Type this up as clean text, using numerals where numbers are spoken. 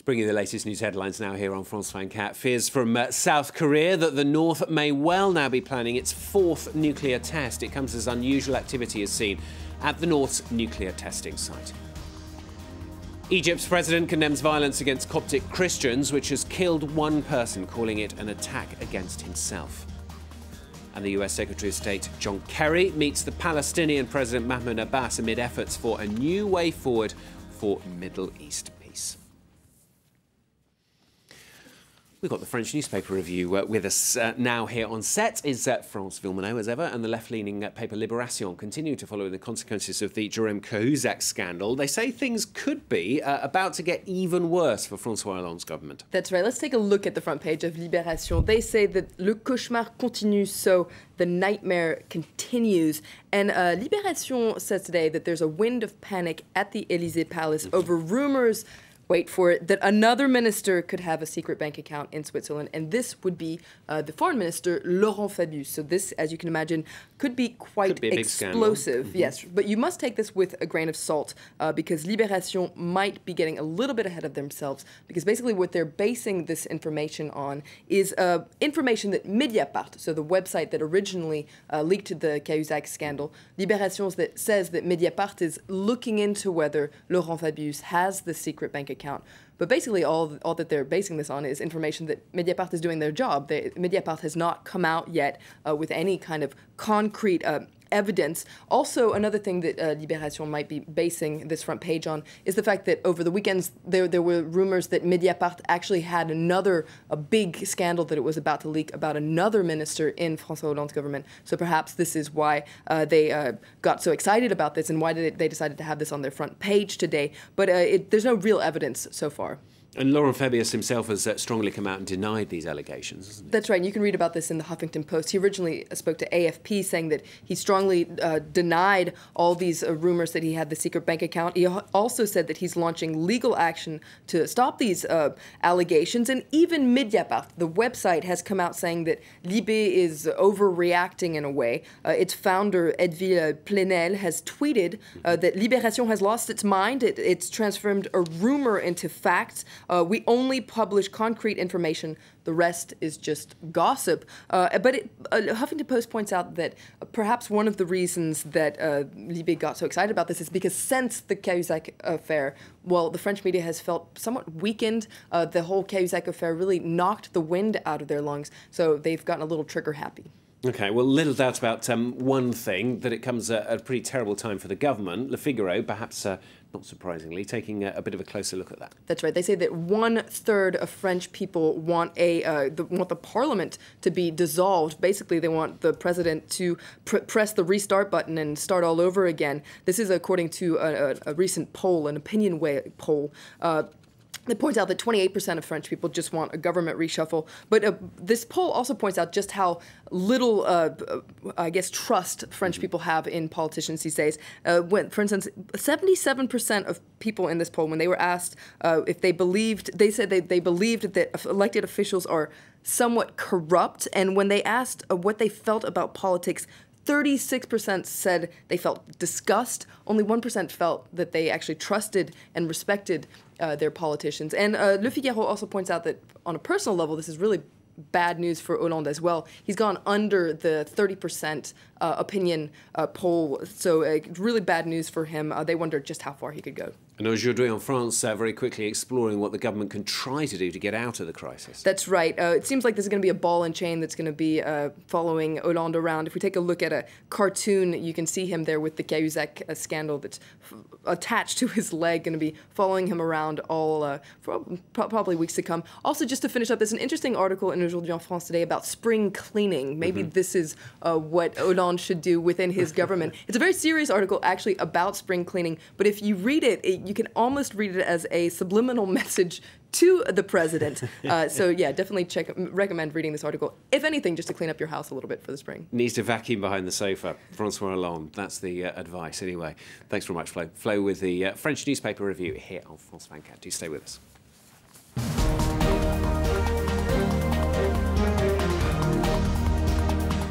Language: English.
Bringing the latest news headlines now here on France 24. Fears from South Korea that the North may well now be planning its fourth nuclear test. It comes as unusual activity is seen at the North's nuclear testing site. Egypt's president condemns violence against Coptic Christians, which has killed one person, calling it an attack against himself. And the US Secretary of State John Kerry meets the Palestinian President Mahmoud Abbas amid efforts for a new way forward for Middle East peace. We've got the French newspaper review with us now here on set is Florence VILLEMINOT, as ever, and the left-leaning paper Libération continue to follow the consequences of the Jérôme Cahuzac scandal. They say things could be about to get even worse for François Hollande's government. That's right. Let's take a look at the front page of Libération. They say that le cauchemar continue, so the nightmare continues. And Libération says today that there's a wind of panic at the Elysée Palace over rumours, wait for it, that another minister could have a secret bank account in Switzerland, and this would be the Foreign Minister Laurent Fabius. So this, as you can imagine, could be quite explosive. Yes, but you must take this with a grain of salt because Libération might be getting a little bit ahead of themselves, because basically what they're basing this information on is information that Mediapart, so the website that originally leaked the Cahuzac scandal, Libération that says that Mediapart is looking into whether Laurent Fabius has the secret bank account. But basically all that they're basing this on is information that Mediapart is doing their job. Mediapart has not come out yet with any kind of concrete evidence. Also, another thing that Libération might be basing this front page on is the fact that over the weekends there were rumors that Mediapart actually had a big scandal that it was about to leak about another minister in François Hollande's government. So perhaps this is why they got so excited about this and why they decided to have this on their front page today. But there's no real evidence so far. And Laurent Fabius himself has strongly come out and denied these allegations, hasn't he? That's right. And you can read about this in the Huffington Post. He originally spoke to AFP saying that he strongly denied all these rumors that he had the secret bank account. He also said that he's launching legal action to stop these allegations. And even Mediapart, the website, has come out saying that Libé is overreacting in a way. Its founder, Edwige Plenel, has tweeted that Libération has lost its mind. It's transformed a rumor into facts. We only publish concrete information. The rest is just gossip. But Huffington Post points out that perhaps one of the reasons that Libé got so excited about this is because since the Cahuzac affair, well, the French media has felt somewhat weakened. The whole Cahuzac affair really knocked the wind out of their lungs, so they've gotten a little trigger happy. OK, well, little doubt about one thing, that it comes at a pretty terrible time for the government. Le Figaro, perhaps not surprisingly, taking a bit of a closer look at that. That's right. They say that 1/3 of French people want the parliament to be dissolved. Basically, they want the president to press the restart button and start all over again. This is according to a recent poll, an opinion poll. It points out that 28% of French people just want a government reshuffle. But this poll also points out just how little, I guess, trust French people have in politicians these days. For instance, 77% of people in this poll, when they were asked if they believed, they said they believed that elected officials are somewhat corrupt. And when they asked what they felt about politics, 36% said they felt disgust. Only 1% felt that they actually trusted and respected their politicians. And Le Figaro also points out that on a personal level, this is really bad news for Hollande as well. He's gone under the 30% opinion poll, so really bad news for him. They wonder just how far he could go. And Aujourd'hui en France very quickly exploring what the government can try to do to get out of the crisis. That's right. It seems like this is going to be a ball and chain that's going to be following Hollande around. If we take a look at a cartoon, you can see him there with the Cahuzac scandal that's attached to his leg, going to be following him around all for probably weeks to come. Also, just to finish up, there's an interesting article in Aujourd'hui en France today about spring cleaning. Maybe this is what Hollande should do within his government. It's a very serious article, actually, about spring cleaning. But if you read it, you can almost read it as a subliminal message to the president. So yeah, definitely recommend reading this article, if anything, just to clean up your house a little bit for the spring. Needs to vacuum behind the sofa. François Hollande, that's the advice anyway. Thanks very much, Flo. Flo with the French newspaper review here on France 24. Do stay with us.